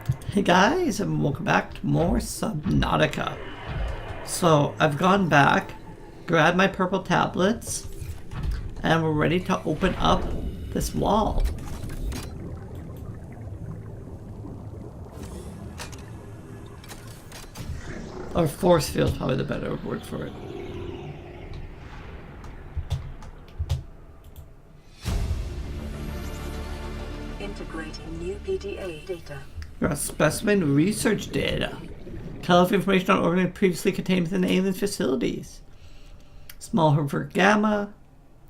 Hey guys, and welcome back to more Subnautica. So, I've gone back, grabbed my purple tablets, and we're ready to open up this wall. Or force field is probably the better word for it. Integrating new PDA data. Got specimen research data. Tell of information on organisms previously contained within alien facilities. Small herb gamma,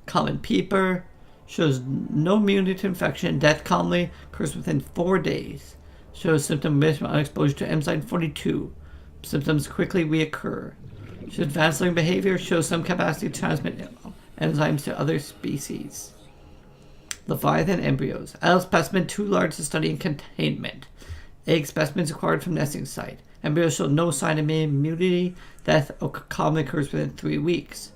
common peeper, shows no immunity to infection. Death commonly occurs within 4 days. Shows symptom remission on exposure to enzyme 42. Symptoms quickly reoccur. Shows advanced living behavior. Shows some capacity to transmit enzymes to other species. Leviathan embryos. Adult specimen too large to study in containment. Egg specimens acquired from nesting site. Embryos show no sign of immunity. Death commonly occurs within 3 weeks.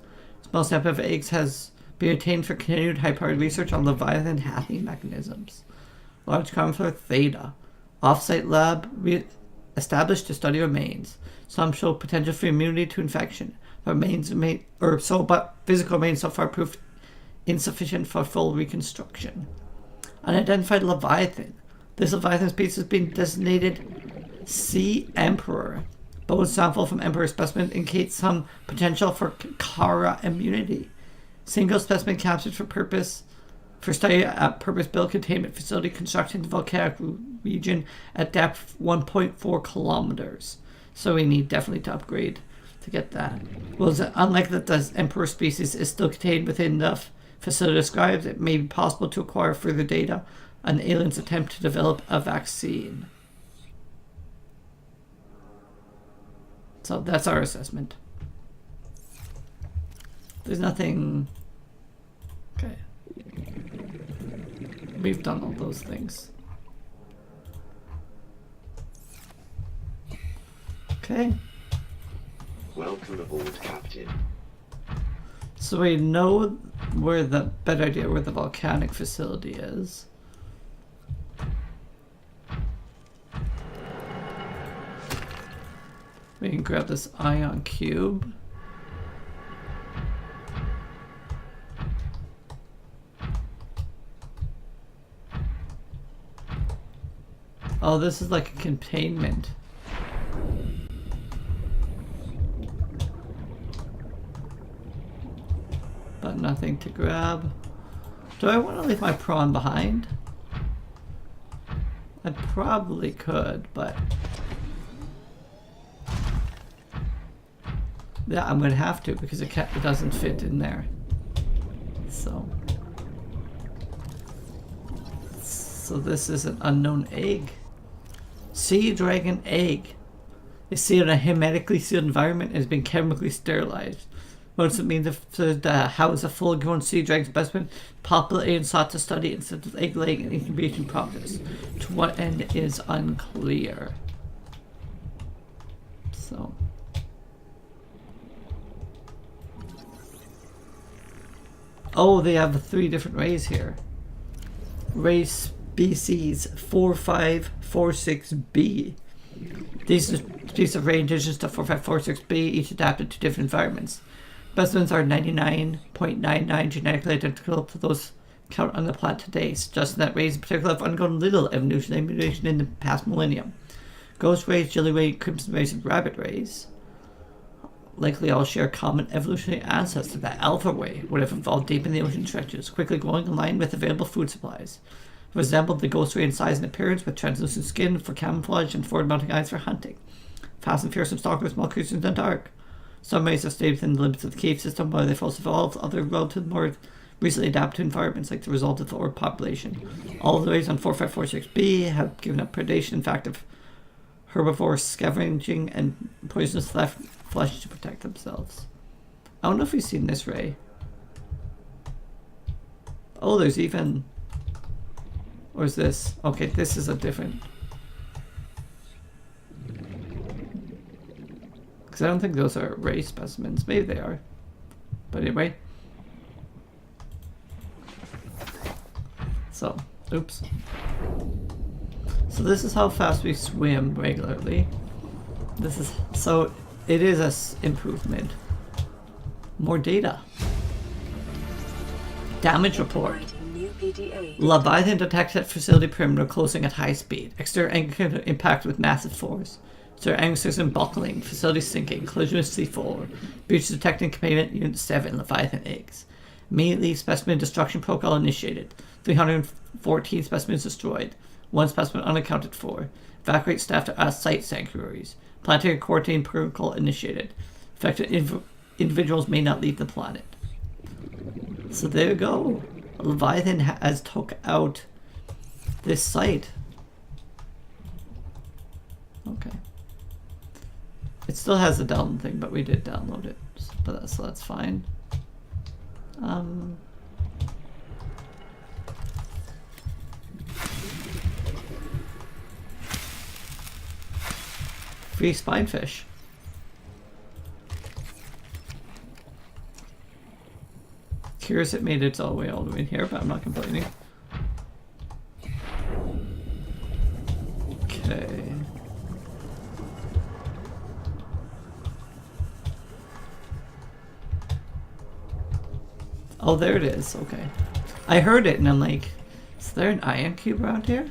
Small sample of eggs has been obtained for continued high-powered research on Leviathan hatching mechanisms. Large coniflower theta. Off-site lab established to study remains. Some show potential for immunity to infection. But physical remains so far proved insufficient for full reconstruction. Unidentified Leviathan. This Leviathan species has been designated Sea Emperor. Bone sample from Emperor specimen indicates some potential for Kara immunity. Single specimen captured for study at purpose-built containment facility constructed in the volcanic region at depth 1.4 kilometers. So we need definitely to upgrade to get that. Well, unlike that the Emperor species is still contained within the facility described, it may be possible to acquire further data on the aliens' attempt to develop a vaccine. So that's our assessment. There's nothing... Okay. We've done all those things. Okay. Welcome aboard, Captain. So we know where the better idea where the volcanic facility is. We can grab this ion cube. Oh, this is like a containment. But nothing to grab. Do I want to leave my prawn behind? I probably could, but... yeah, I'm going to have to because it doesn't fit in there. So this is an unknown egg. Sea dragon egg. Is sealed in a hermetically sealed environment and has been chemically sterilized. Most of it means if the house a full-grown sea dragon specimen, popular aliens sought to study instead of egg laying and incubation process. To what end is unclear. So. Oh, they have 3 different rays here. Ray species 4546B. These species of ray indigenous to 4546B, each adapted to different environments. Specimens are 99.99 genetically identical to those count on the planet today, suggesting that rays in particular have undergone little evolutionary mutation in the past millennium. Ghost rays, jelly ray, crimson rays, and rabbit rays likely all share common evolutionary ancestor. That alpha ray would have evolved deep in the ocean trenches, quickly growing in line with available food supplies. It resembled the ghost ray in size and appearance, with translucent skin for camouflage and forward-mounting eyes for hunting. Fast and fearsome stalker with small creatures in the dark. Some rays have stayed within the limits of the cave system, while they've also evolved other relative more recently adapted to environments, like the result of the orb population. All of the rays on 4546B have given up predation, in fact, of herbivores scavenging and poisonous flesh to protect themselves. I don't know if we've seen this ray. Oh, there's even... or is this... okay, this is a different... because I don't think those are ray specimens. Maybe they are. But anyway. So, oops. So this is how fast we swim regularly. This is so it is a improvement. More data. Damage report. Integrating new PDA. Leviathan detected at facility perimeter closing at high speed. Exterior anchor impact with massive force. Exterior anchor system buckling. Facility sinking. Collision with C4. Breach detecting containment unit 7. Leviathan eggs. Immediately specimen destruction protocol initiated. 314 specimens destroyed. 1 specimen unaccounted for. Evacuate staff to site sanctuaries. Planetary quarantine protocol initiated. Affected individuals may not leave the planet. So there you go. Leviathan has took out this site. Okay. It still has the download thing, but we did download it. So that's fine. Free spinefish. Curious it made its all the way in here, but I'm not complaining. Okay. Oh, there it is. Okay. I heard it and I'm like, is there an ion cube around here?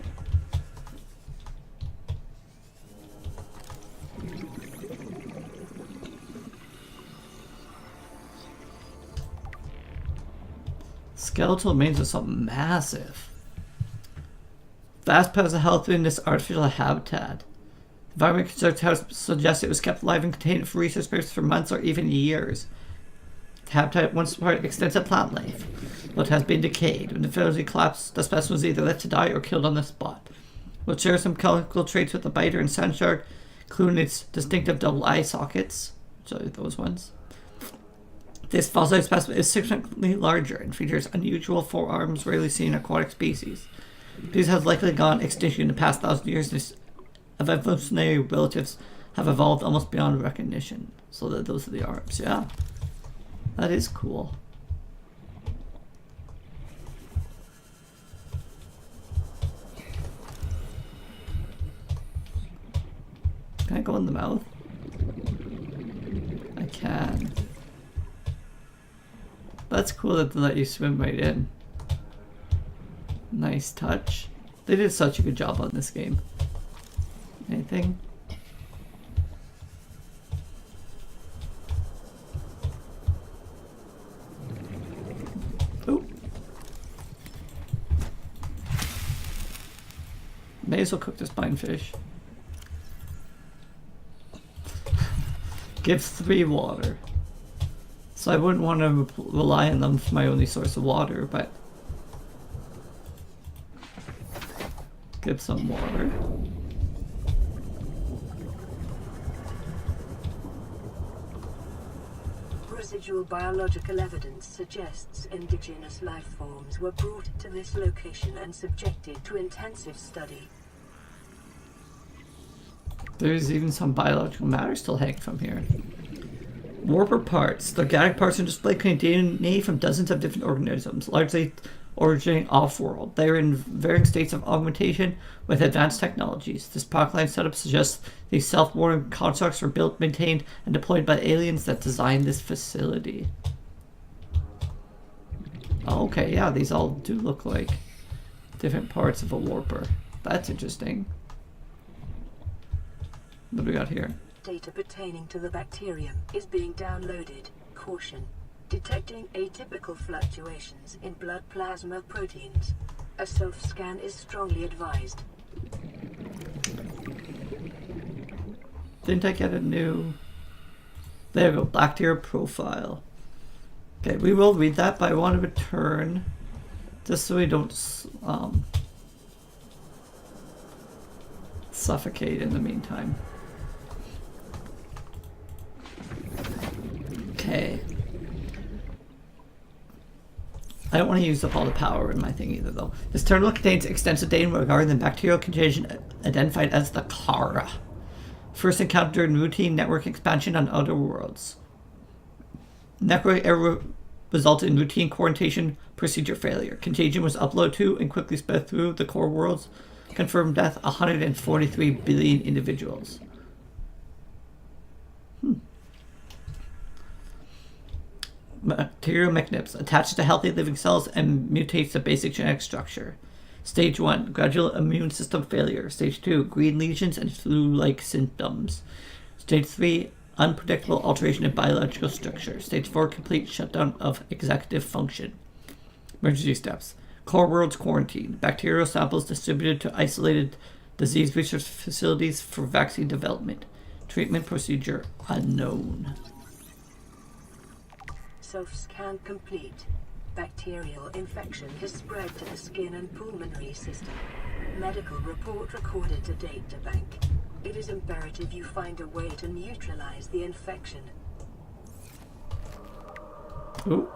Skeletal remains of something massive. Vast piles of health in this artificial habitat. Environment concerns suggest it was kept alive and contained for research purposes for months or even years. The habitat once part of extensive plant life, but has been decayed. When the facility collapsed, the specimen was either left to die or killed on the spot. Will share some chemical traits with the biter and sand shark, including its distinctive double eye sockets, which are those ones. This fossilized specimen is significantly larger and features unusual forearms rarely seen in aquatic species. These have likely gone extinct in the past 1,000 years. These evolutionary relatives have evolved almost beyond recognition. So that those are the arms, yeah. That is cool. Can I go in the mouth? I can. That's cool that they let you swim right in. Nice touch. They did such a good job on this game. Anything? Oh. May as well cook this spinefish. Gives 3 water. So I wouldn't want to rely on them for my only source of water, but give some water. Residual biological evidence suggests indigenous life forms were brought to this location and subjected to intensive study. There's even some biological matter still hanging from here. Warper parts. The organic parts are displayed containing DNA from dozens of different organisms, largely originating off-world. They are in varying states of augmentation with advanced technologies. This product line setup suggests these self-warning constructs were built, maintained, and deployed by aliens that designed this facility. Okay, yeah, these all do look like different parts of a warper. That's interesting. What do we got here? Data pertaining to the bacterium is being downloaded. Caution. Detecting atypical fluctuations in blood plasma proteins. A self-scan is strongly advised. Didn't I get a new... There we go, bacteria profile. Okay, we will read that, but I want to return just so we don't suffocate in the meantime. Okay. I don't want to use up all the power in my thing either, though. This terminal contains extensive data regarding the bacterial contagion identified as the Kara. First encountered in routine network expansion on other worlds. Network error resulted in routine quarantine procedure failure. Contagion was uploaded to and quickly spread through the core worlds Confirmed death 143 billion individuals. Bacterial mechanisms attaches to healthy living cells and mutates the basic genetic structure. Stage 1, gradual immune system failure. Stage 2, green lesions and flu-like symptoms. Stage 3, unpredictable alteration in biological structure. Stage 4, complete shutdown of executive function. Emergency steps. Core worlds quarantine. Bacterial samples distributed to isolated disease research facilities for vaccine development. Treatment procedure unknown. Self-scan complete. Bacterial infection has spread to the skin and pulmonary system. Medical report recorded to data bank. It is imperative you find a way to neutralize the infection. Ooh.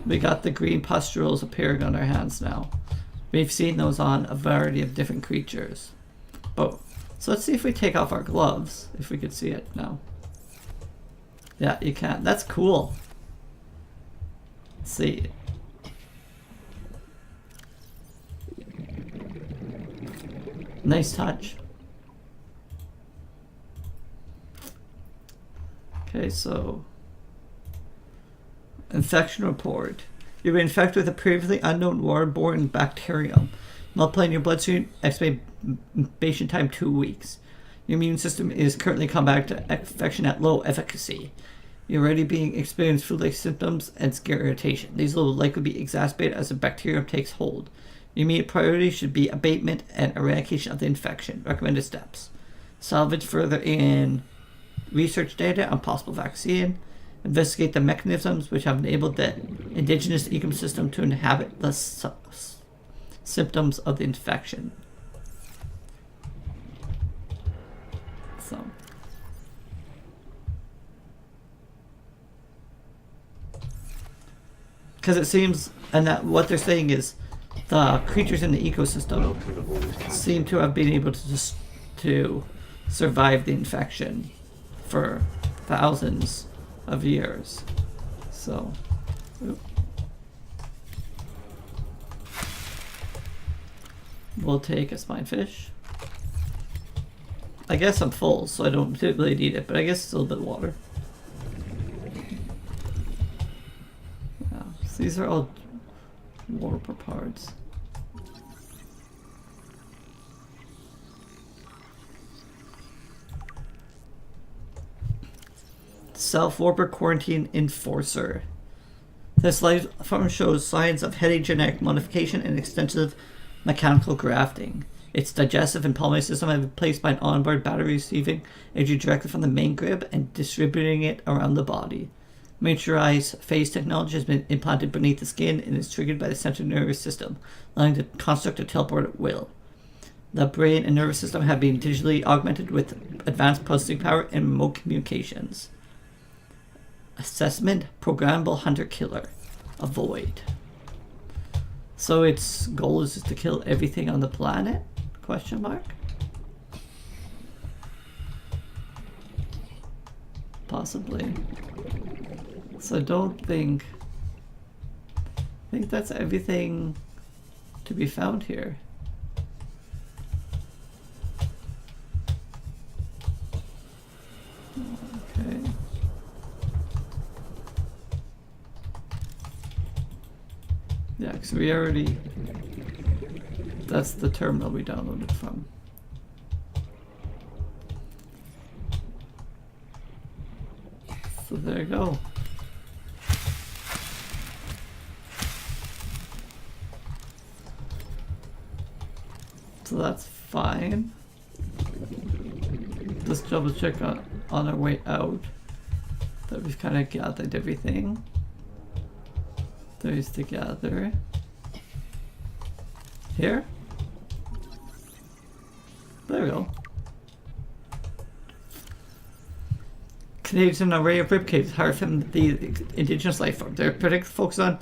We got the green pustules appearing on our hands now. We've seen those on a variety of different creatures. Oh, so let's see if we take off our gloves, if we could see it now. Yeah, you can. That's cool. Let's see. Nice touch. Okay, so infection report. You've been infected with a previously unknown waterborne bacterium. Multiplying your bloodstream, excubation time 2 weeks. Your immune system is currently combating infection at low efficacy. You're already being experienced flu-like symptoms and skin irritation. These will likely be exacerbated as the bacterium takes hold. Your immediate priority should be abatement and eradication of the infection. Recommended steps. Salvage further in research data on possible vaccine. Investigate the mechanisms which have enabled the indigenous ecosystem to inhabit the symptoms of the infection. So, because it seems, and that what they're saying is, the creatures in the ecosystem seem to have been able to survive the infection for thousands of years. So, we'll take a spinefish. I guess I'm full, so I don't really need it, but I guess it's a little bit of water. Yeah, so these are all warper parts. Self-warper quarantine enforcer. This life form shows signs of heavy genetic modification and extensive mechanical grafting. Its digestive and pulmonary system have been placed by an onboard battery receiving energy directly from the main grid and distributing it around the body. Miniaturized phase technology has been implanted beneath the skin and is triggered by the central nervous system, allowing the construct to teleport at will. The brain and nervous system have been digitally augmented with advanced processing power and remote communications. Assessment, programmable hunter-killer. Avoid. So its goal is to kill everything on the planet? Question mark? Possibly. So I think that's everything to be found here. Okay. Yeah, because we already... That's the terminal we downloaded from. So there you go. So that's fine. Let's double check on our way out that we've kind of gathered everything. There's the gather. Here? There we go. Contains an array of ribcage hired from the indigenous life form. They're particularly focused on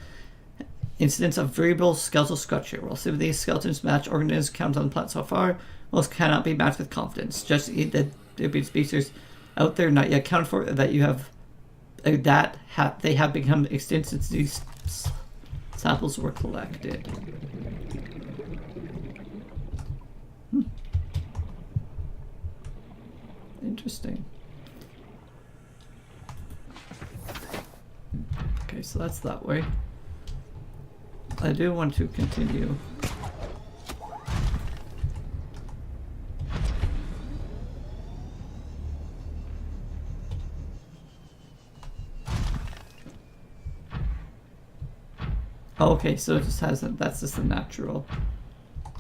incidents of variable skeletal structure. While some of these skeletons match organisms counted on the planet so far, most cannot be matched with confidence. Just that there have been species out there not yet accounted for that you have they have become extinct since these samples were collected. Interesting. Okay, so that's that way. I do want to continue. Oh, okay, so it just has that's just a natural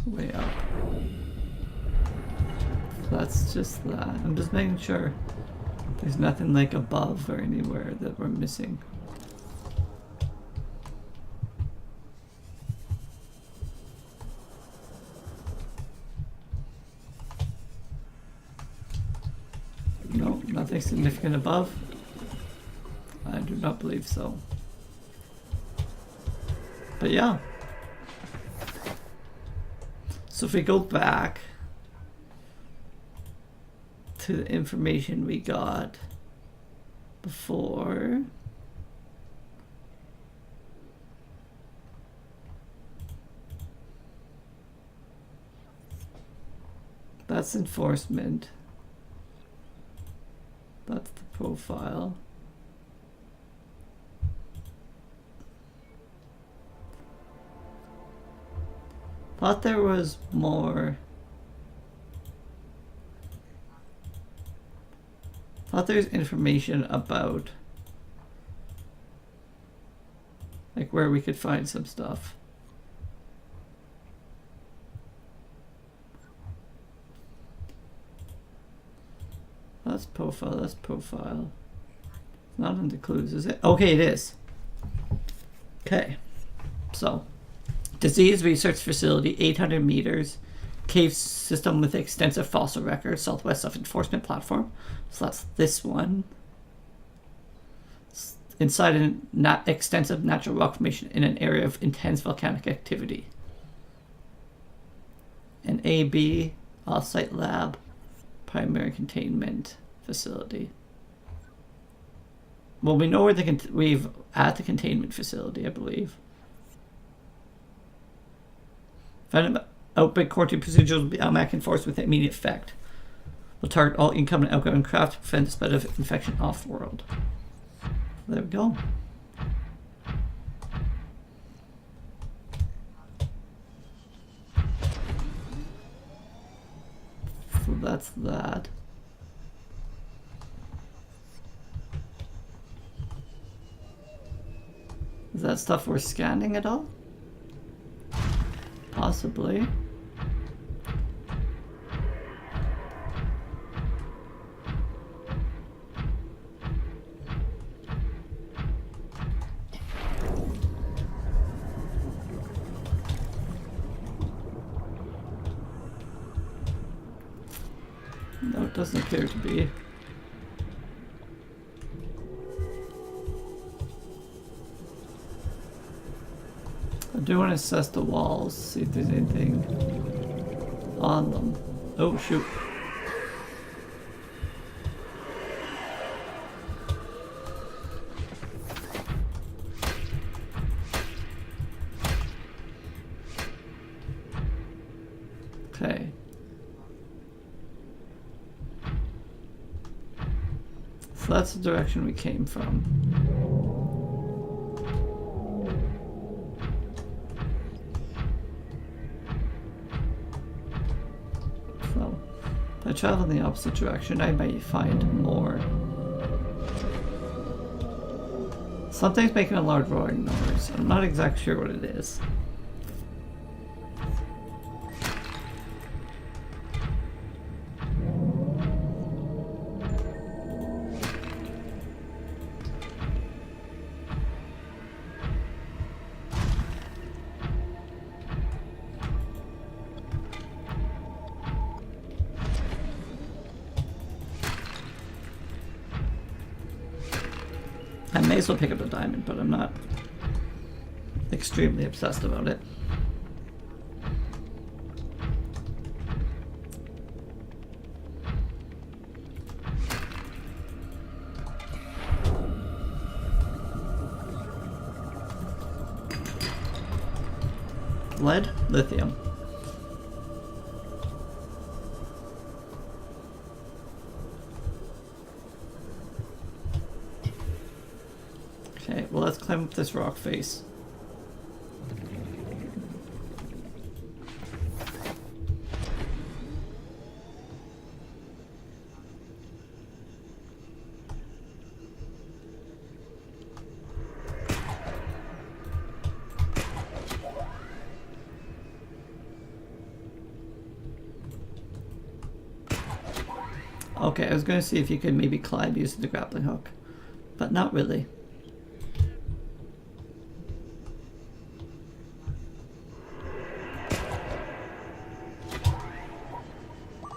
way up. That's just that. I'm just making sure there's nothing like above or anywhere that we're missing. No, nothing significant above. I do not believe so. But yeah. So if we go back to the information we got before, that's enforcement. That's the profile. Thought there was more. Thought there's information about like where we could find some stuff. That's profile, that's profile. It's not in the clues, is it? Okay, it is. Okay. So, disease research facility, 800 meters. Cave system with extensive fossil records, southwest of enforcement platform. So that's this one. It's inside an extensive natural rock formation in an area of intense volcanic activity. An AB, off-site lab, primary containment facility. Well, we know where we've at the containment facility, I believe. Found outbreak quarantine procedures will be automatic enforced with immediate effect. Will target all incoming and outgoing craft to prevent the spread of infection off-world. There we go. So that's that. Is that stuff we're scanning at all? Possibly. No, it doesn't appear to be. I do want to assess the walls, see if there's anything on them. Oh, shoot. Okay. So that's the direction we came from. So, if I travel in the opposite direction, I might find more. Something's making a loud roaring noise. I'm not exactly sure what it is. I may as well pick up a diamond, but I'm not extremely obsessed about it. lead? Lithium. Okay, well let's climb up this rock face. Okay, I was going to see if you could maybe climb using the grappling hook, but not really.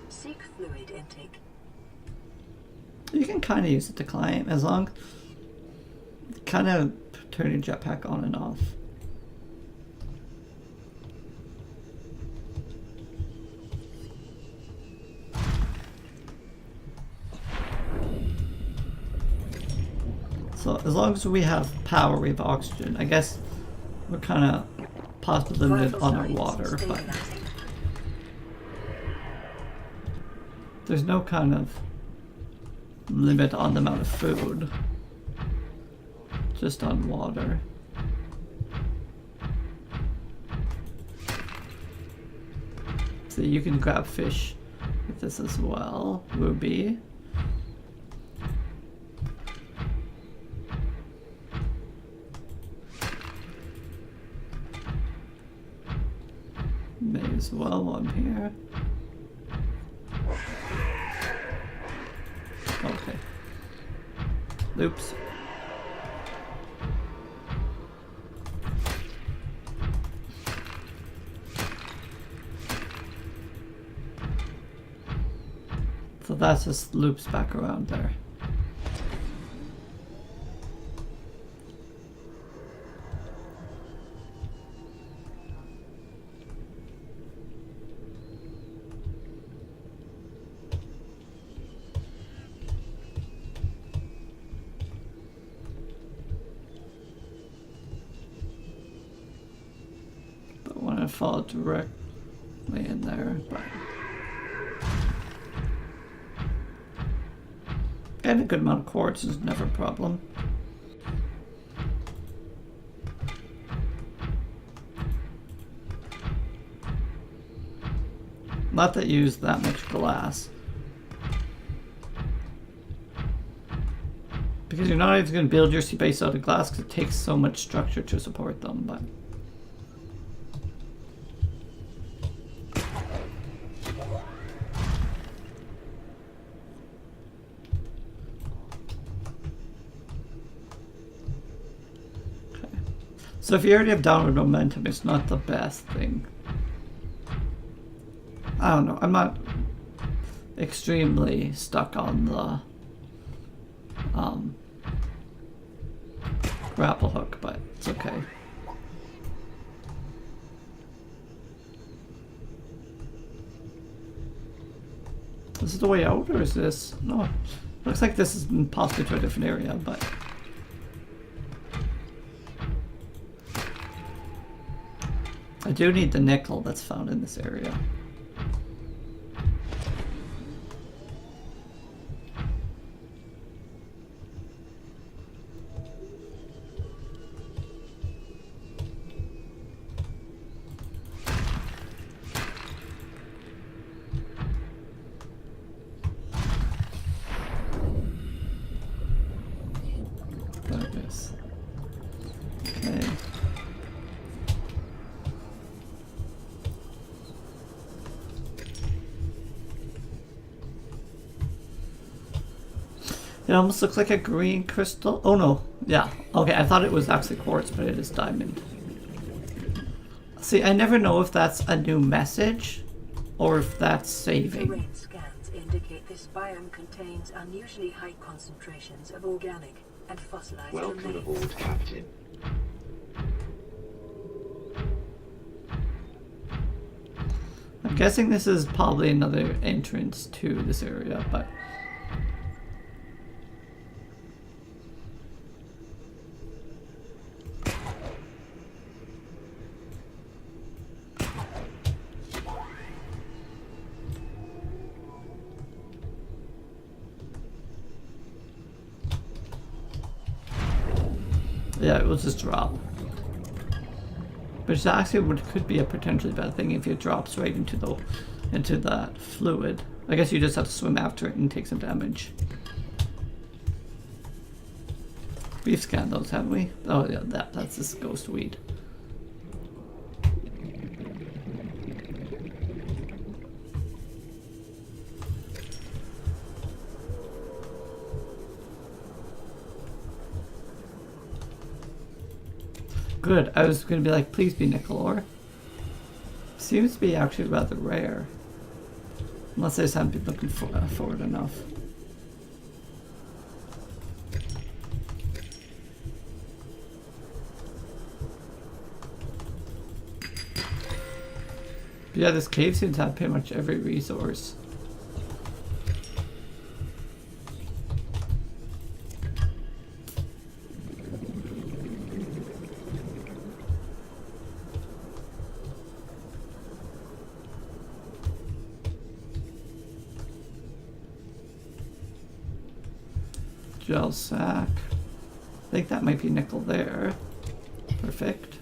Seek fluid intake. You can kind of use it to climb, as long kind of turn your jetpack on and off. So as long as we have power, we have oxygen. I guess we're kind of possibly limited on our water, but there's no kind of limit on the amount of food, just on water. So you can grab fish with this as well, Ruby. May as well on here. Okay. Oops. So that just loops back around there. Don't want to fall directly in there, but getting a good amount of quartz is never a problem. Not that you use that much glass, because you're not even going to build your sea base out of glass because it takes so much structure to support them. But so if you already have downward momentum, it's not the best thing. I don't know. I'm not extremely stuck on the grapple hook, but it's okay. This is the way out, or is this? No. Looks like this is possibly to a different area, but I do need the nickel that's found in this area. There it is. Okay. It almost looks like a green crystal. Oh no, yeah. Okay, I thought it was actually quartz, but it is diamond. See, I never know if that's a new message or if that's saving. Terrain scans indicate this biome contains unusually high concentrations of organic and fossilized Welcome remains. aboard, Captain. I'm guessing this is probably another entrance to this area, but Yeah, it will just drop. Which actually could be a potentially bad thing if it drops right into that fluid. I guess you just have to swim after it and take some damage. We've scanned those, haven't we? Oh yeah, that's this ghost weed. Good. I was going to be like, please be nickel ore. Seems to be actually rather rare. Unless I just haven't been looking for it enough. But yeah, this cave seems to have pretty much every resource. Gel sack. I think that might be nickel there. Perfect.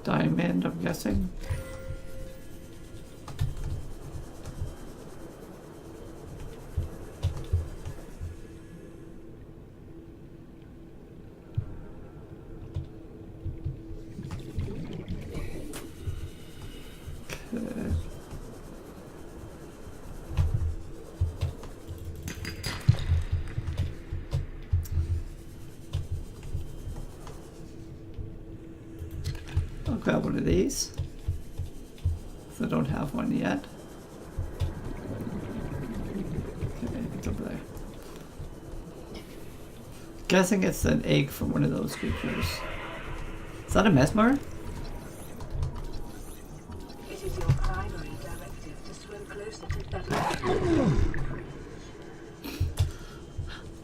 Diamond, I'm guessing. I'll grab one of these. So I don't have one yet. Okay, it's over there. Guessing it's an egg from one of those creatures. Is that a mesmer? It is your primary directive to swim closer to better.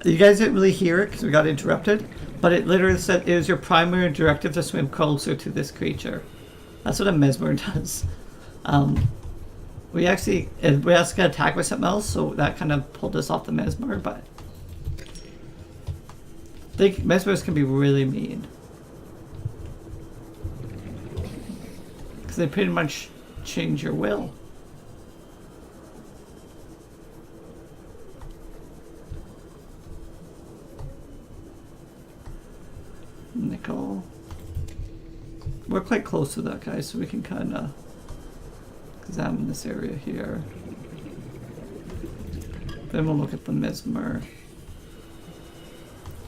You guys didn't really hear it because we got interrupted, but it literally said it was your primary directive to swim closer to this creature. That's what a mesmer does. We actually got attacked with something else, so that kind of pulled us off the mesmer, but I think mesmers can be really mean. Because they pretty much change your will. Nickel. We're quite close to that guy, so we can kind of examine this area here. Then we'll look at the mesmer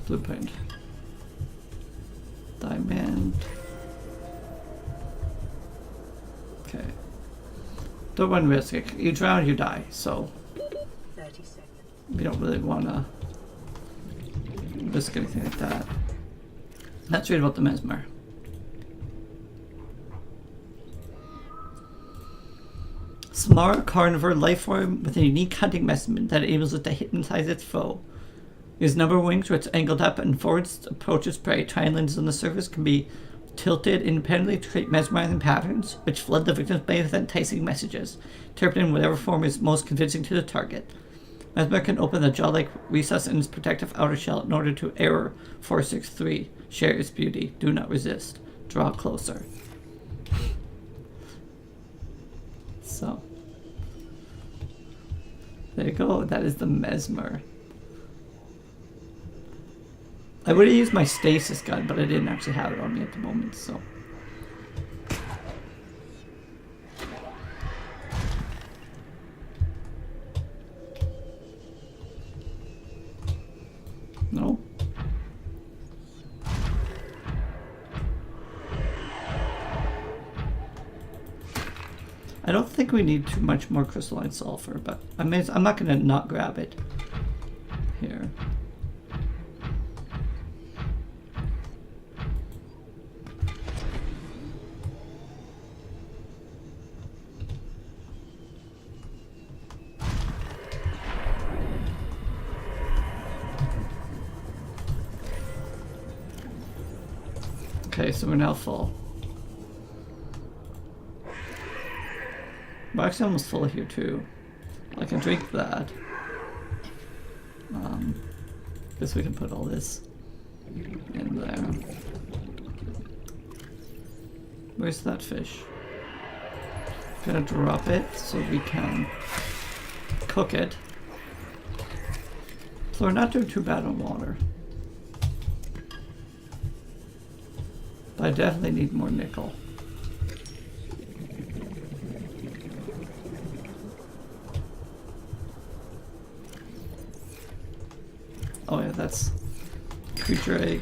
blueprint. Diamond. Okay. Don't run risk. You drown, you die. So 30 seconds. we don't really want to risk anything like that. Let's read about the mesmer. Smart carnivore life form with a unique hunting mechanism that enables it to hypnotize its foe. Its number of wings, which angled up and forwards approaches prey. Tiny lenses on the surface can be tilted independently to create mesmerizing patterns, which flood the victim's brain with enticing messages, interpreting whatever form is most convincing to the target. Mesmer can open the jaw-like recess in its protective outer shell in order to error 463. Share its beauty. Do not resist. Draw closer. So. There you go. That is the mesmer. I would have used my stasis gun, but I didn't actually have it on me at the moment, so. No. I don't think we need too much more crystalline sulfur, but I'm not going to not grab it here. Okay, so we're now full. We're actually almost full here too. I can drink that. Guess we can put all this in there. Where's that fish? Gonna drop it so we can cook it. So we're not doing too bad on water. But I definitely need more nickel. Oh yeah, that's creature egg.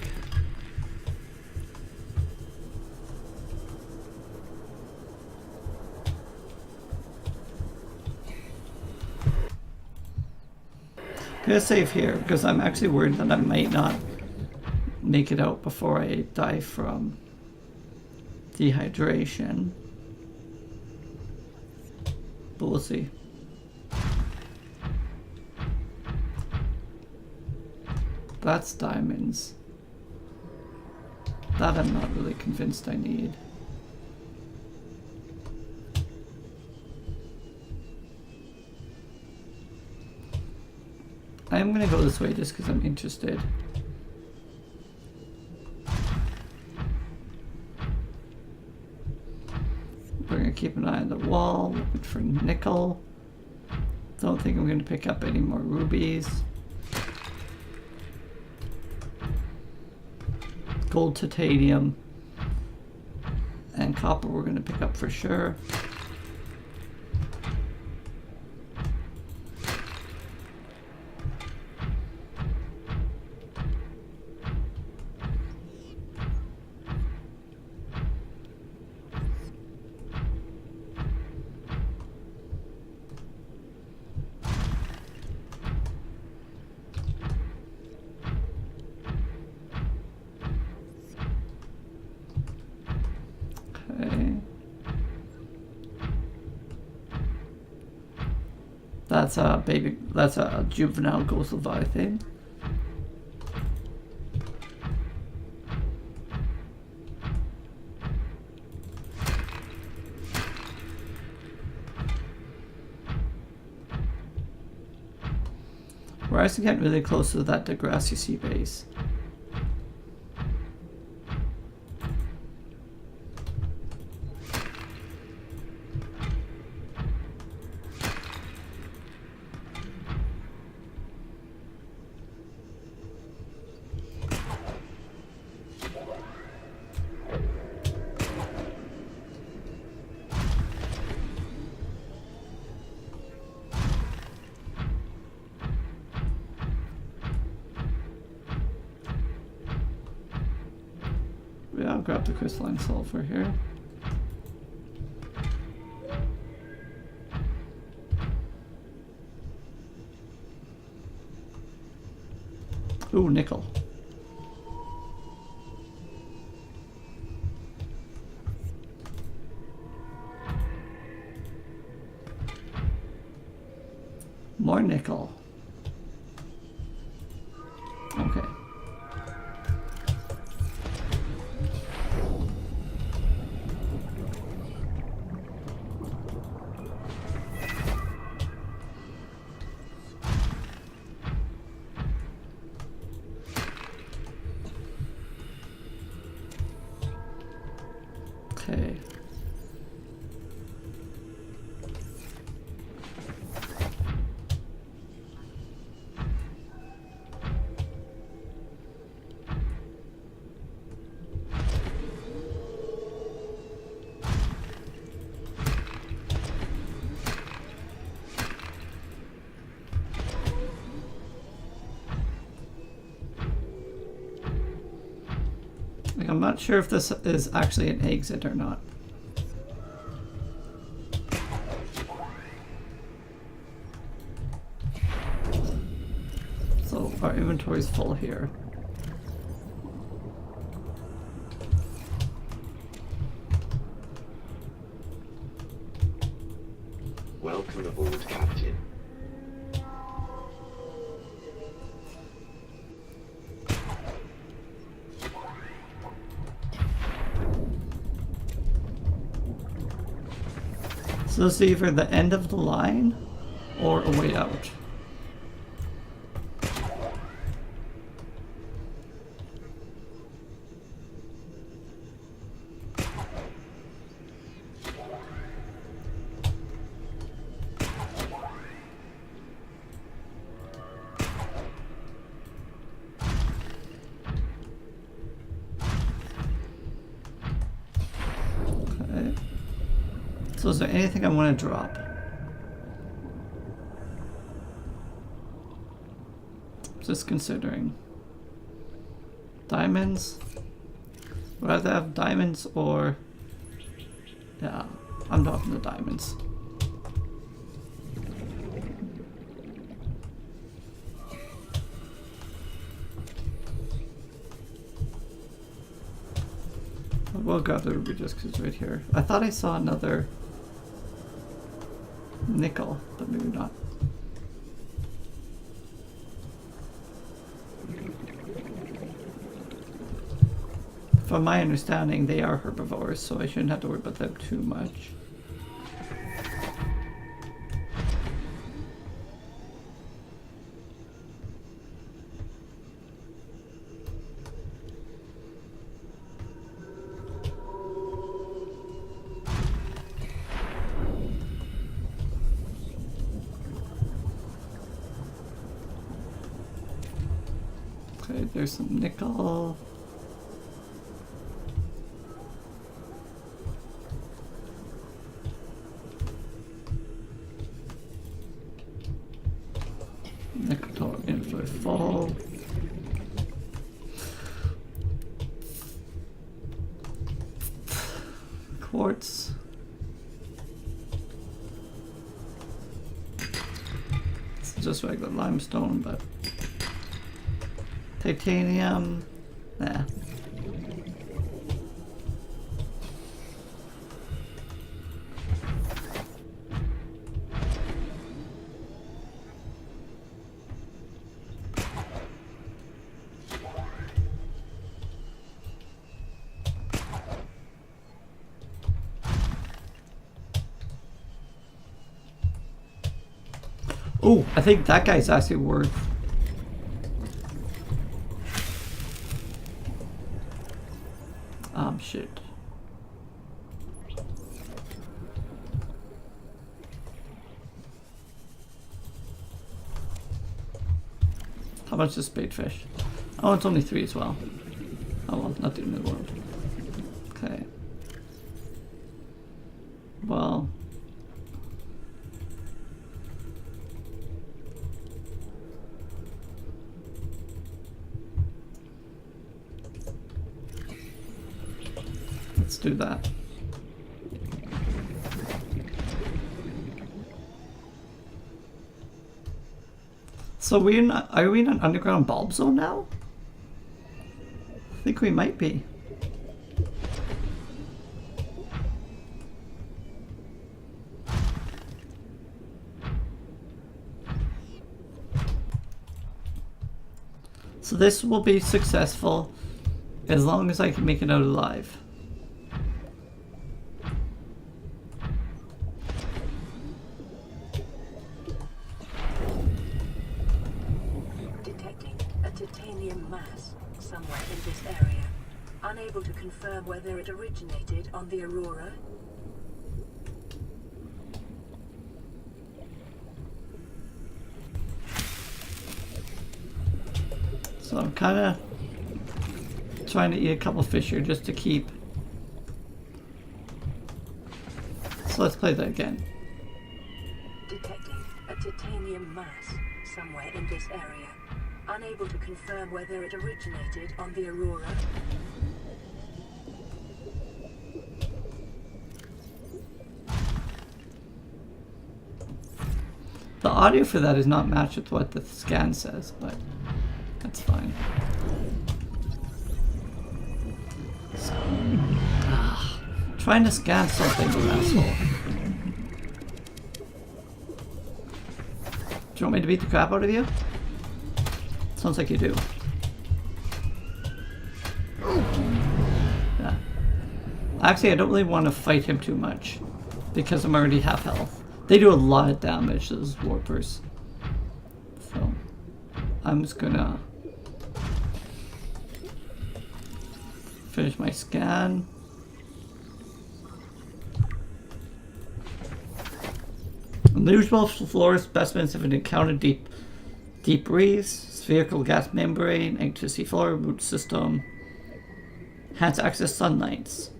I'm gonna save here because I'm actually worried that I might not make it out before I die from dehydration. But we'll see. That's diamonds. That I'm not really convinced I need. I'm gonna go this way just because I'm interested. We're gonna keep an eye on the wall, looking for nickel. Don't think I'm gonna pick up any more rubies. Gold, titanium, and copper we're gonna pick up for sure. That's a juvenile ghost leviathan. We're actually getting really close to that Degrassi sea base. Yeah, I'll grab the crystalline sulfur here. Ooh, nickel. More nickel. Okay. Okay. Like, I'm not sure if this is actually an exit or not. So our inventory's full here. Welcome aboard, Captain. So this is either the end of the line or a way out. So is there anything I want to drop? Just considering. Diamonds? Would I rather have diamonds or... Yeah, I'm dropping the diamonds. We'll grab the ruby just because it's right here. I thought I saw another nickel, but maybe not. From my understanding, they are herbivores, so I shouldn't have to worry about them too much. Okay, there's some nickel. Nickel inventory full. Quartz. It's just regular limestone, but titanium, nah. Oh, I think that guy's actually worth. Shit. How much is spadefish? Oh, it's only 3 as well. Oh well, not the end of the world. Okay. Well. Let's do that. So are we in an underground bulb zone now? I think we might be. So this will be successful as long as I can make it out alive. Unable to confirm whether it originated on the Aurora. So I'm kind of trying to eat a couple fish here just to keep. So let's play that again. Detecting a titanium mass somewhere in this area. Unable to confirm whether it originated on the Aurora. The audio for that is not matched with what the scan says, but that's fine. Trying to scan something, you asshole. Do you want me to beat the crap out of you? Sounds like you do. Yeah. Actually, I don't really want to fight him too much because I'm already half health. They do a lot of damage, those warpers. So I'm just gonna finish my scan. Unusual flora specimens have encountered deep reefs, spherical gas membrane, anxious sea flora root system, has access sunlights.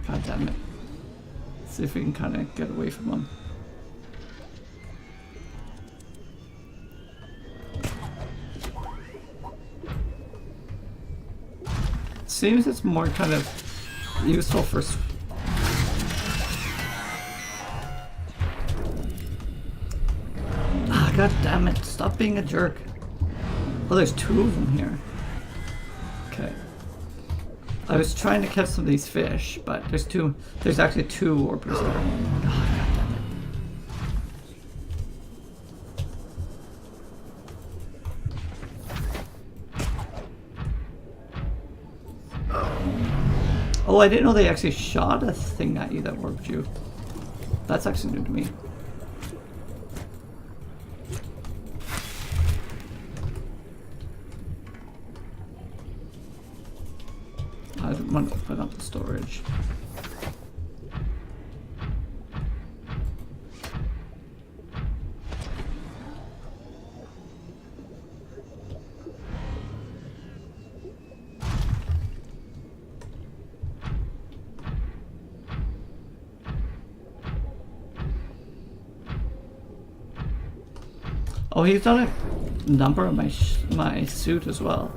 God damn it. Let's see if we can kind of get away from them. Seems it's more kind of useful for... Ah, god damn it. Stop being a jerk. Oh, there's two of them here. Okay. I was trying to catch some of these fish, but there's actually two warpers there. Oh, god damn it. Oh, I didn't know they actually shot a thing at you that warped you. That's actually new to me. I want to open up the storage. Oh, he's done a number of my suit as well.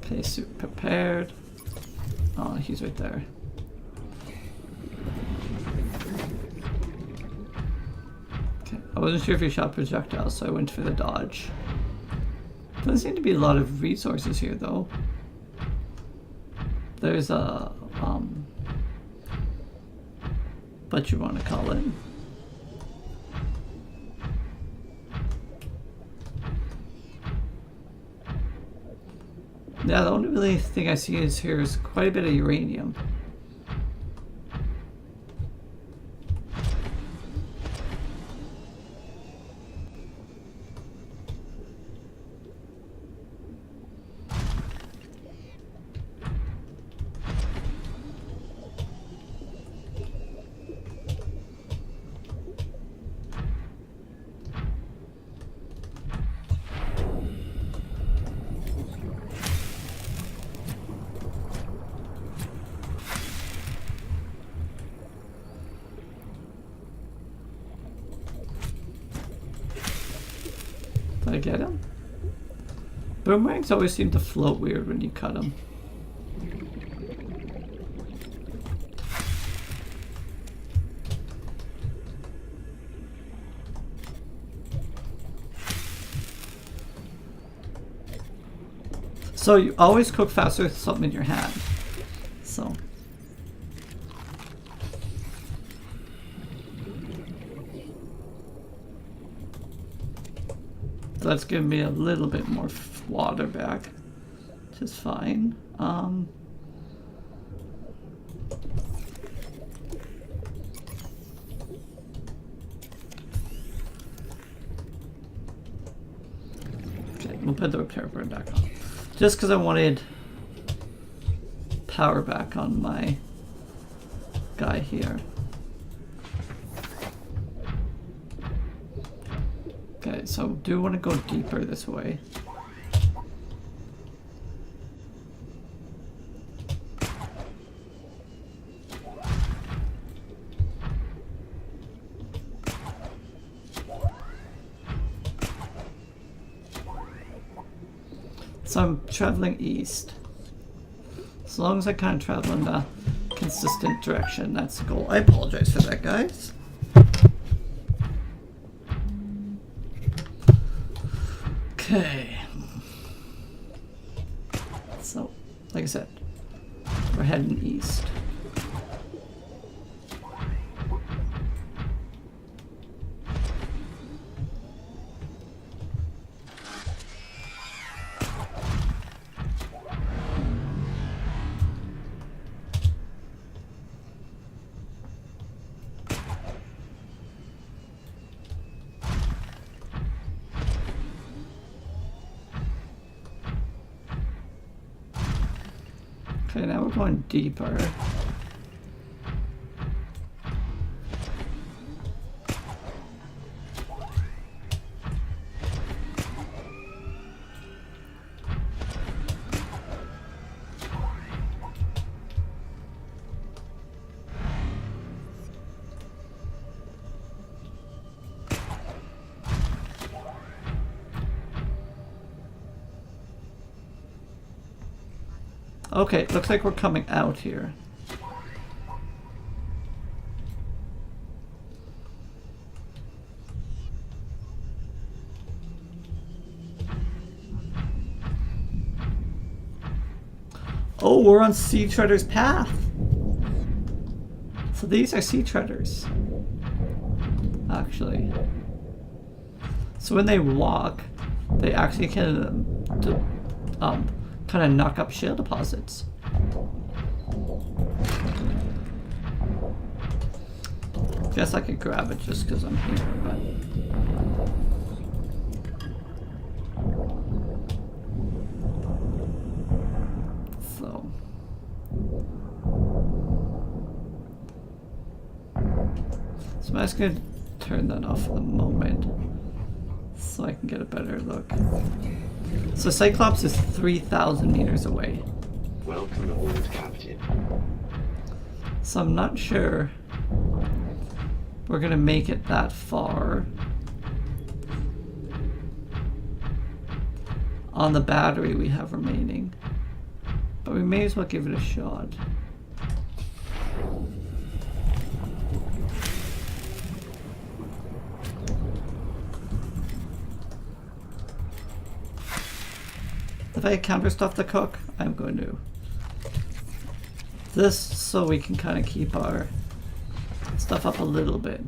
Okay, suit prepared. Oh, he's right there. Okay, I wasn't sure if he shot projectiles, so I went for the dodge. Doesn't seem to be a lot of resources here, though. There's a, what you want to call it. Yeah, the only really thing I see is here is quite a bit of uranium. Did I get him? Boomerangs always seem to float weird when you cut them. So you always cook faster with something in your hand. So. That's giving me a little bit more water back, which is fine. Okay, we'll put the repair burn back on. Just because I wanted power back on my guy here. Okay, so do want to go deeper this way. So I'm traveling east. As long as I kind of travel in a consistent direction, that's the goal. I apologize for that, guys. Okay. So, like I said, We're heading east. Okay, now we're going deeper. Okay, looks like we're coming out here. Oh, we're on sea treader's path. So these are sea treaders, actually. So when they walk, they actually can kind of knock up shale deposits. Guess I could grab it just because I'm here, but so I'm just gonna turn that off for the moment so I can get a better look. So Cyclops is 3,000 meters away. Welcome aboard, Captain. So I'm not sure we're gonna make it that far on the battery we have remaining, but we may as well give it a shot. If I counter stuff to cook, I'm going to. This so we can kind of keep our stuff up a little bit.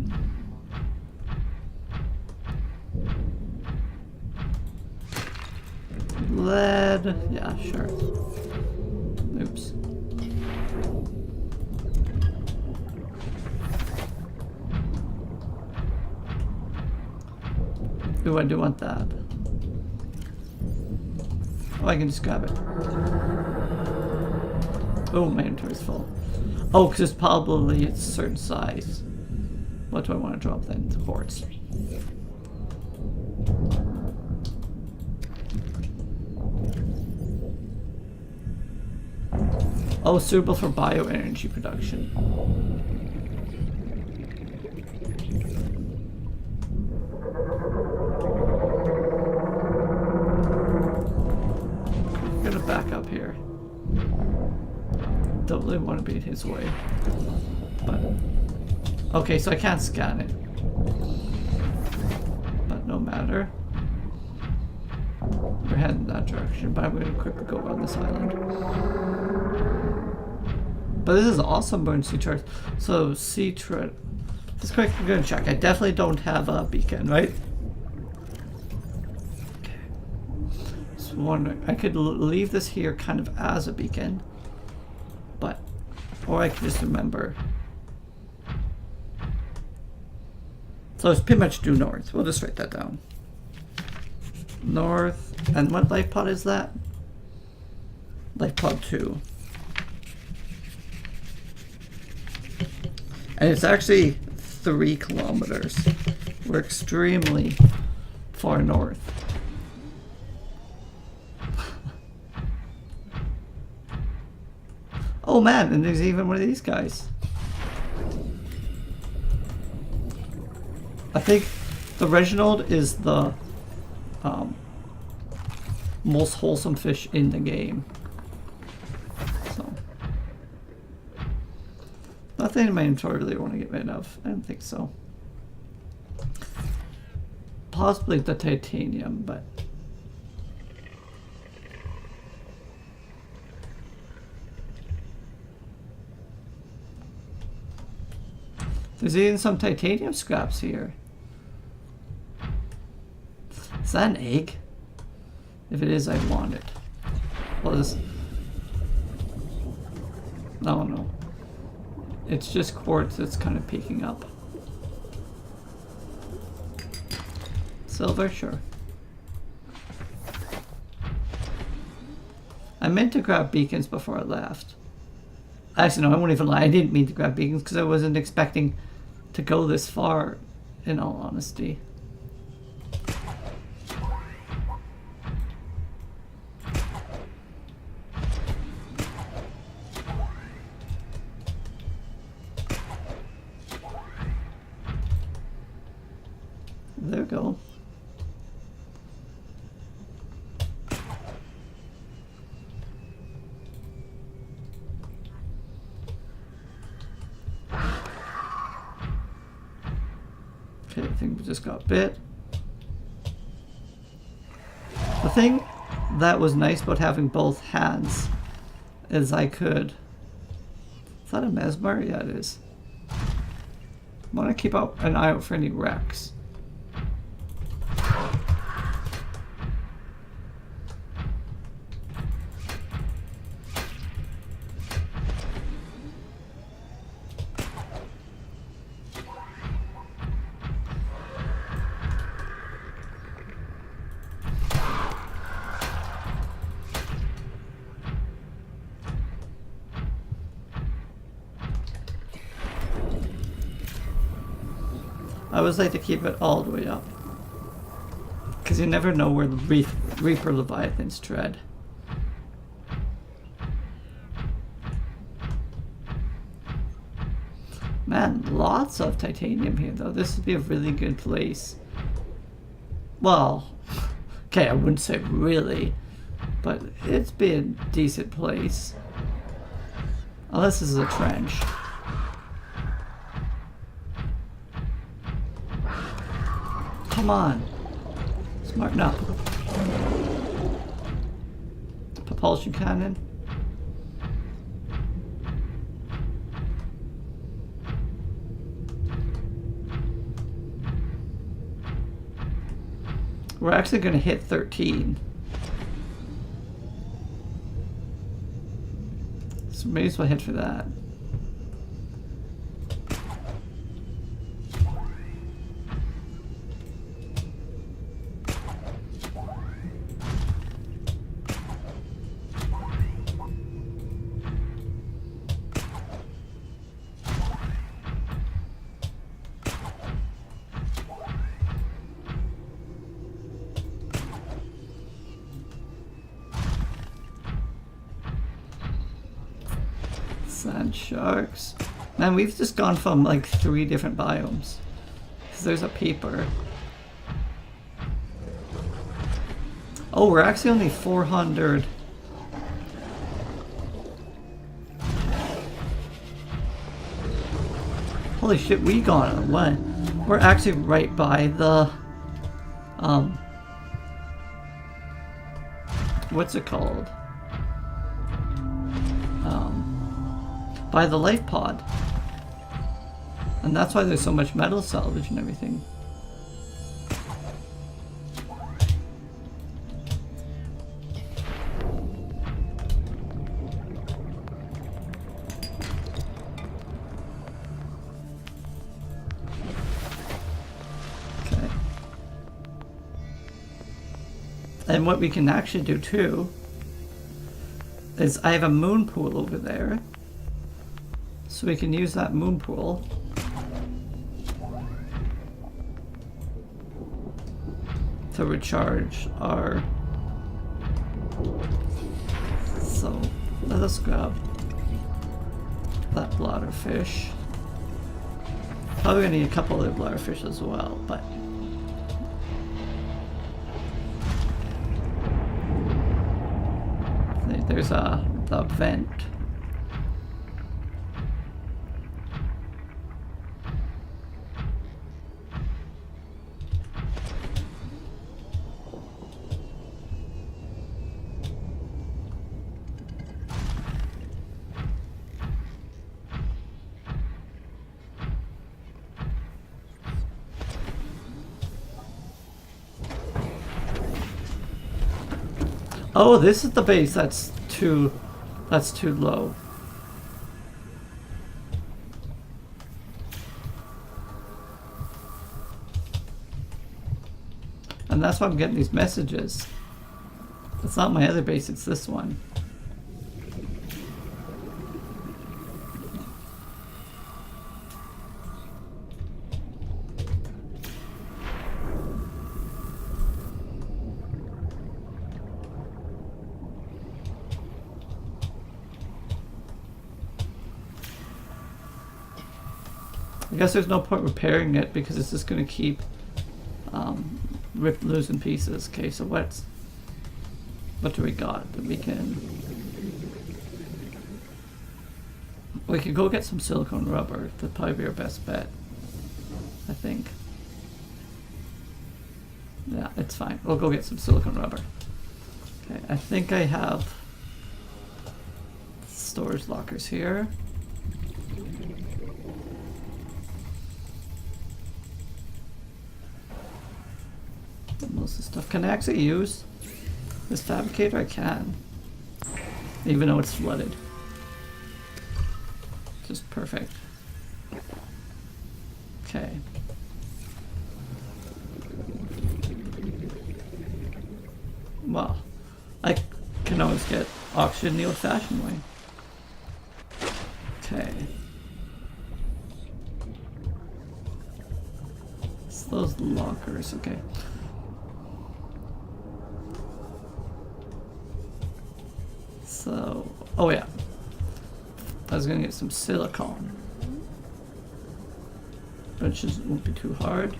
Lead, yeah, sure. Oops. Ooh, I do want that. Oh, I can just grab it. Oh, my inventory's full. Oh, because it's probably a certain size. What do I want to drop then? Quartz. Oh, suitable for bioenergy production. I'm gonna back up here. Don't really want to be in his way. But okay, so I can't scan it. But no matter. We're heading that direction, but I'm going to quickly go around this island. But this is awesome, burn sea charts. So sea tread. Just quick, I'm going to check. I definitely don't have a beacon, right? Okay. Just wondering, I could leave this here kind of as a beacon. But, or I could just remember. So it's pretty much due north. We'll just write that down. North, and what life pod is that? Life pod 2. And it's actually 3 kilometers. We're extremely far north. Oh man, and there's even one of these guys. I think the Reginald is the most wholesome fish in the game. So nothing in my inventory I really want to get rid of. I don't think so. Possibly the titanium, but There's even some titanium scraps here. Is that an egg? If it is, I want it. Well, this... No. It's just quartz that's kind of peeking up. Silver? Sure. I meant to grab beacons before I left. Actually, no, I won't even lie. I didn't mean to grab beacons because I wasn't expecting to go this far, in all honesty. There we go. Okay, I think we just got bit. The thing that was nice about having both hands is I could... Is that a mesmer? Yeah, it is. I want to keep an eye out for any wrecks. I always like to keep it all the way up, because you never know where the Reaper Leviathans tread. Man, lots of titanium here though. This would be a really good place. Well, okay, I wouldn't say really, but it'd be a decent place. Unless this is a trench. Come on. Smarten up. Propulsion cannon. We're actually going to hit 13. So may as well head for that. Sand sharks. Man, we've just gone from like 3 different biomes. Because there's a peeper. Oh, we're actually only 400. Holy shit, we got it. What? We're actually right by the what's it called? By the life pod. And that's why there's so much metal salvage and everything. Okay. And what we can actually do too is I have a moon pool over there. So we can use that moon pool to recharge our... So let us grab that bladderfish. Probably gonna need a couple other bladderfish as well, but there's the vent. Oh, this is the base that's too low. And that's why I'm getting these messages. It's not my other base, it's this one. I guess there's no point repairing it because it's just going to keep losing pieces. Okay, so what do we got that we can go get some silicone rubber. That'd probably be our best bet, I think. Yeah, it's fine. We'll go get some silicone rubber. Okay, I think I have storage lockers here. Most of the stuff. Can I actually use this fabricator? I can. Even though it's flooded. Just perfect. Okay. Well, I can always get oxygen the old-fashioned way. Okay. It's those lockers, okay. So, oh yeah, I was gonna get some silicone. Drenched won't be too hard.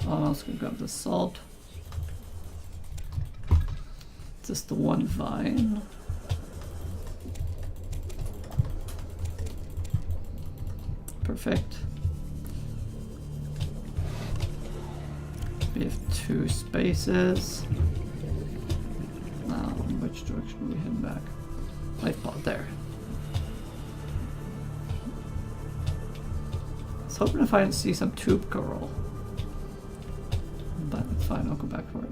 I'm also gonna grab the salt. Just the one vine. Perfect. We have 2 spaces. Which direction are we heading back? Light spot there. I was hoping if I didn't see some tube coral. But it's fine, I'll go back for it.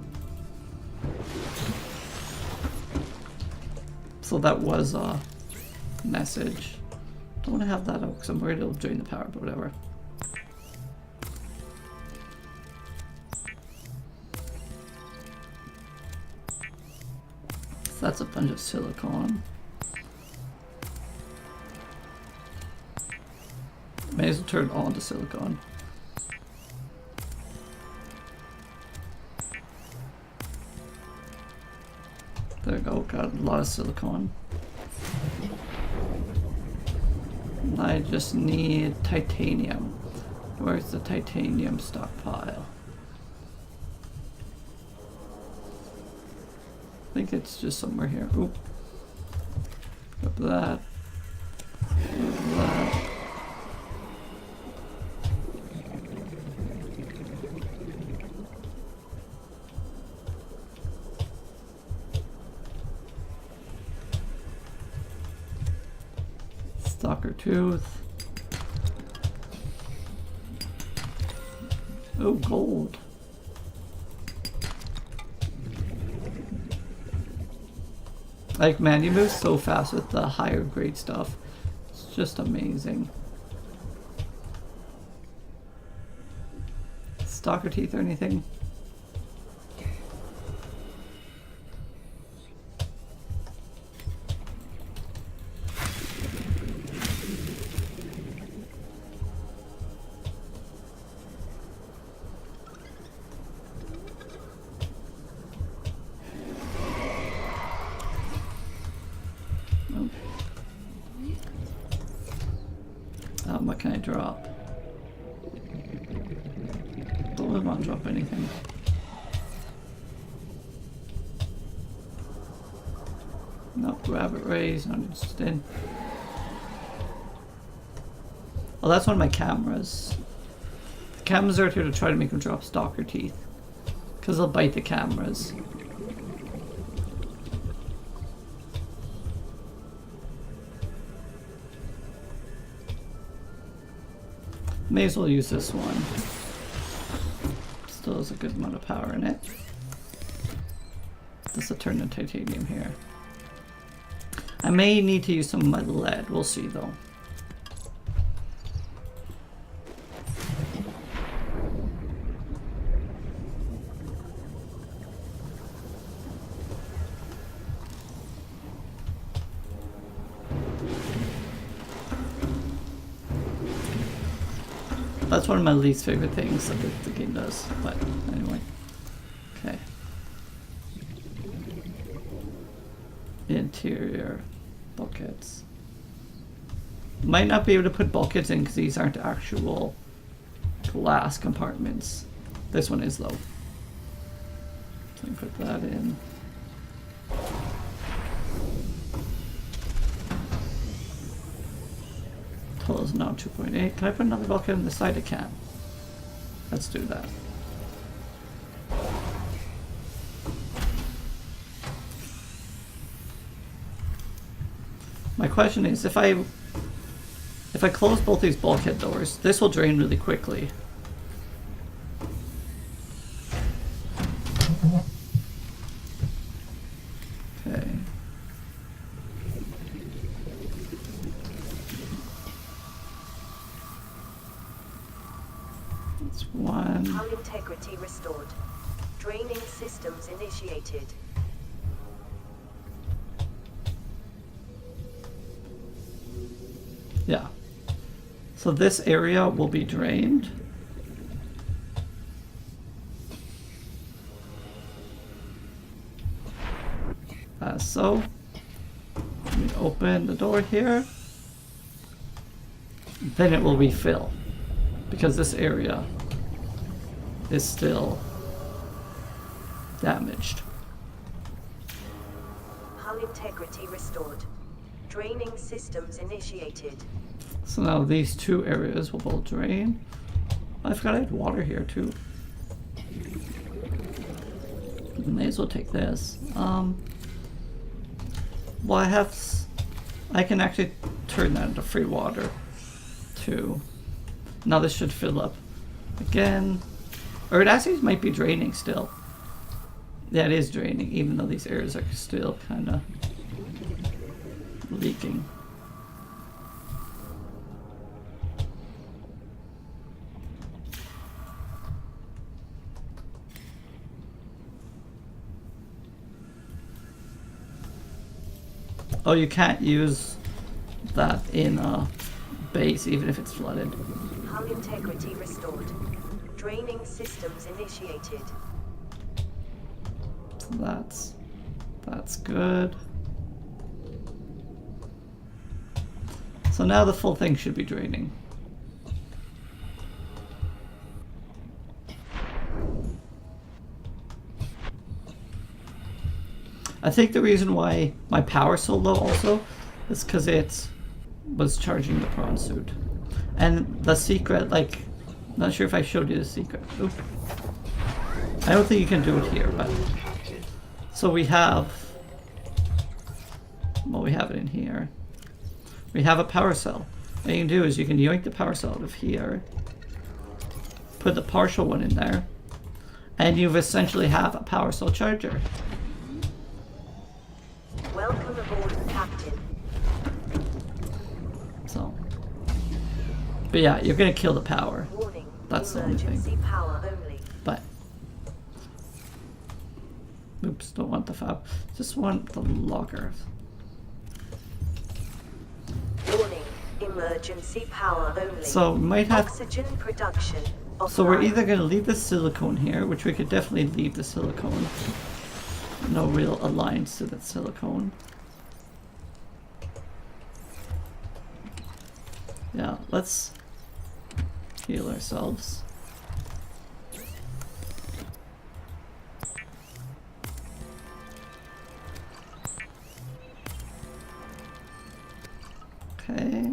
So that was a message. Don't want to have that out because I'm worried it'll drain the power, but whatever. So that's a bunch of silicone. May as well turn it all into silicone. There we go, got a lot of silicone. I just need titanium. Where's the titanium stockpile? I think it's just somewhere here. Oop. Up that. Up that. Stalker tooth. Oh, gold. Like, man, you move so fast with the higher grade stuff. It's just amazing. Stalker teeth or anything? What can I drop? Don't really want to drop anything. Nope, rabbit rays, not interested. Oh, that's one of my cameras. The cameras are here to try to make them drop stalker teeth. Because they'll bite the cameras. May as well use this one. Still has a good amount of power in it. There's a turn of titanium here. I may need to use some of my lead. We'll see though. That's one of my least favorite things that the game does, but anyway. Okay. Interior bulkheads. Might not be able to put bulkheads in because these aren't actual glass compartments. This one is though. So we put that in. Total is now 2.8. Can I put another bulkhead on the side? I can. Let's do that. My question is, if I close both these bulkhead doors, this will drain really quickly. Okay. That's one. Hull integrity restored. Draining systems initiated. Yeah. So this area will be drained. So, let me open the door here. Then it will refill. Because this area is still damaged. Hull integrity restored. Draining systems initiated. So now these two areas will both drain. I forgot I had water here too. May as well take this. Well, I can actually turn that into free water too. Now this should fill up again. Or it actually might be draining still. Yeah, it is draining, even though these areas are still kind of leaking. Oh, you can't use that in a base even if it's flooded. Hull integrity restored. Draining systems initiated. That's good. So now the full thing should be draining. I think the reason why my power's so low also is because it was charging the prawn suit. And the secret, like, not sure if I showed you the secret. Oop. I don't think you can do it here, but... So we have... Well, we have it in here. We have a power cell. What you can do is you can yoink the power cell out of here, put the partial one in there, and you've essentially have a power cell charger. Welcome aboard, Captain. So, but yeah, you're gonna kill the power. Warning. That's the only thing. Emergency power only. But, oops, don't want the fab. Just want the lockers. Warning. Emergency power only. So we might have. Oxygen production. So we're offline. either gonna leave the silicone here, which we could definitely leave the silicone. No real alliance to that silicone. Yeah, let's heal ourselves. Okay.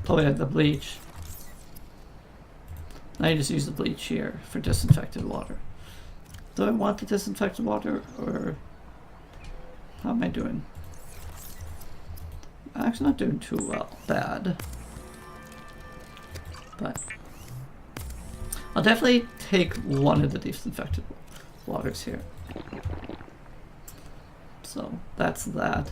Oh, we had the bleach. Now you just use the bleach here for disinfected water. Do I want the disinfected water, or how am I doing? I'm actually not doing too well. Bad. But I'll definitely take one of the disinfected waters here. So that's that.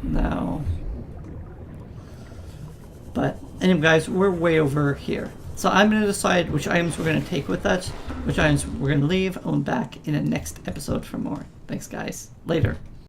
Now, but anyway guys, we're way over here. So I'm going to decide which items we're going to take with us, which items we're going to leave, and we'll be back in the next episode for more. Thanks guys. Later.